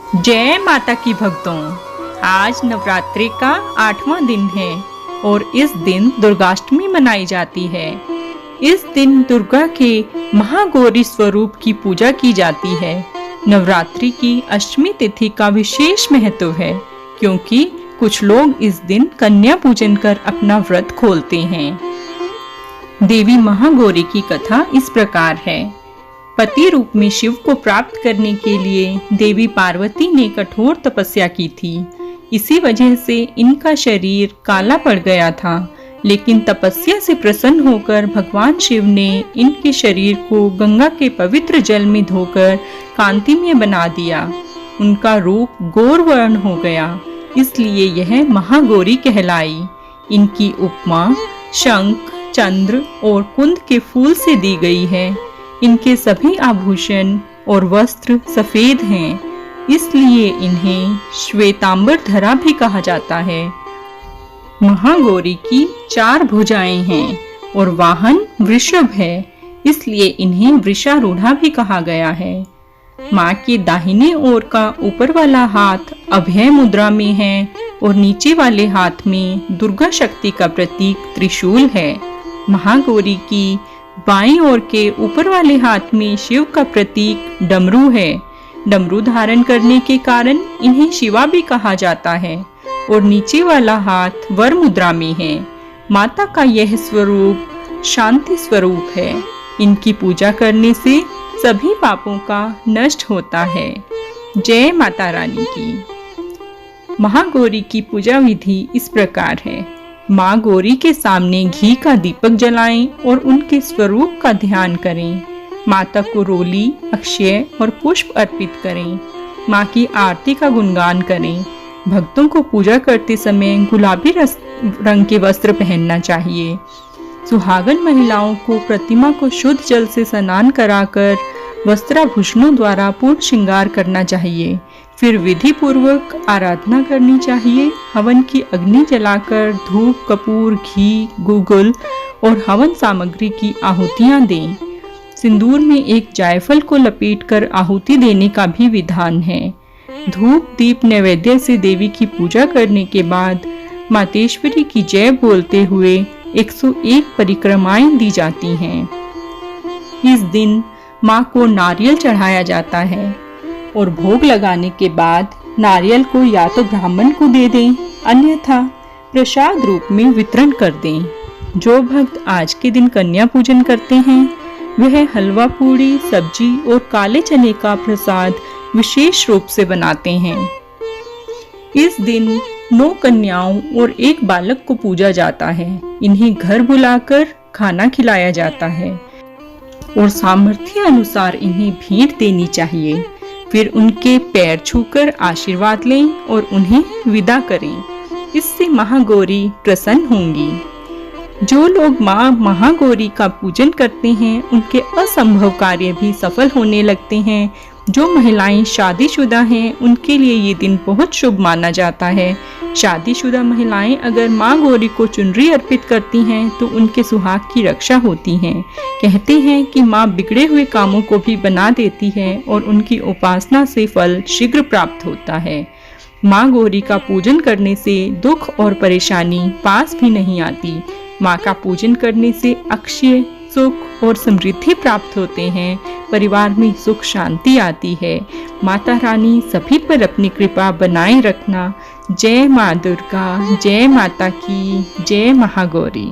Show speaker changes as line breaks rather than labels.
जय माता की भक्तों, आज नवरात्रि का 8वां दिन है और इस दिन दुर्गाष्टमी मनाई जाती है। इस दिन दुर्गा के महागौरी स्वरूप की पूजा की जाती है। नवरात्रि की अष्टमी तिथि का विशेष महत्व है क्योंकि कुछ लोग इस दिन कन्या पूजन कर अपना व्रत खोलते हैं। देवी महागौरी की कथा इस प्रकार है। पति रूप में शिव को प्राप्त करने के लिए देवी पार्वती ने कठोर तपस्या की थी। इसी वजह से इनका शरीर काला पड़ गया था, लेकिन तपस्या से प्रसन्न होकर भगवान शिव ने इनके शरीर को गंगा के पवित्र जल में धोकर कांतिमय बना दिया। उनका रूप गौर वर्ण हो गया, इसलिए यह महागौरी कहलाई। इनकी उपमा शंख, चंद्र और कुंद के फूल से दी गई है। इनके सभी आभूषण और वस्त्र सफेद हैं, इसलिए इन्हें श्वेतांबर धरा भी कहा जाता है। महागौरी की 4 भुजाएं हैं और वाहन वृषभ है, इसलिए इन्हें वृषारूढ़ा भी कहा गया है। माँ के दाहिने ओर का ऊपर वाला हाथ अभय मुद्रा में है और नीचे वाले हाथ में दुर्गा शक्ति का प्रतीक त्रिशूल है। महागौरी की बाईं ओर के ऊपर वाले हाथ में शिव का प्रतीक डमरू है। डमरू धारण करने के कारण इन्हें शिवा भी कहा जाता है और नीचे वाला हाथ वर मुद्रा में है। माता का यह स्वरूप शांति स्वरूप है। इनकी पूजा करने से सभी पापों का नष्ट होता है। जय माता रानी की। महागौरी की पूजा विधि इस प्रकार है। माँ गौरी के सामने घी का दीपक जलाएं और उनके स्वरूप का ध्यान करें। माता को रोली, अक्षय और पुष्प अर्पित करें। माँ की आरती का गुणगान करें। भक्तों को पूजा करते समय गुलाबी रंग के वस्त्र पहनना चाहिए। सुहागन महिलाओं को प्रतिमा को शुद्ध जल से स्नान कराकर वस्त्राभूषणों द्वारा पूर्ण श्रृंगार करना चाहिए। फिर विधि पूर्वक आराधना करनी चाहिए। हवन की अग्नि जलाकर धूप, कपूर, घी, गुगुल और हवन सामग्री की आहुतियां दें। सिंदूर में एक जायफल को लपेटकर आहुति देने का भी विधान है। धूप दीप नैवेद्य से देवी की पूजा करने के बाद मातेश्वरी की जय बोलते हुए 101 परिक्रमाएं दी जाती हैं। इस दिन माँ को नारियल चढ़ाया जाता है और भोग लगाने के बाद नारियल को या तो ब्राह्मण को दे दें, अन्यथा प्रसाद रूप में वितरण कर दें। जो भक्त आज के दिन कन्या पूजन करते हैं वह हलवा पूड़ी, सब्जी और काले चने का प्रसाद विशेष रूप से बनाते हैं। इस दिन 9 कन्याओं और 1 बालक को पूजा जाता है। इन्हें घर बुलाकर खाना खिलाया जाता है और सामर्थ्य अनुसार इन्हें भेंट देनी चाहिए। फिर उनके पैर छूकर आशीर्वाद लें और उन्हें विदा करें। इससे महागौरी प्रसन्न होंगी। जो लोग माँ महागौरी का पूजन करते हैं उनके असंभव कार्य भी सफल होने लगते हैं। जो महिलाएं शादीशुदा हैं उनके लिए ये दिन बहुत शुभ माना जाता है। शादीशुदा महिलाएं अगर माँ गौरी को चुनरी अर्पित करती हैं तो उनके सुहाग की रक्षा होती है। कहते हैं कि माँ बिगड़े हुए कामों को भी बना देती है और उनकी उपासना से फल शीघ्र प्राप्त होता है। माँ गौरी का पूजन करने से दुख और परेशानी पास भी नहीं आती। माँ का पूजन करने से अक्षय, सुख और समृद्धि प्राप्त होते हैं। परिवार में सुख शांति आती है। माता रानी सभी पर अपनी कृपा बनाए रखना। जय माँ दुर्गा, जय माता की, जय महागौरी।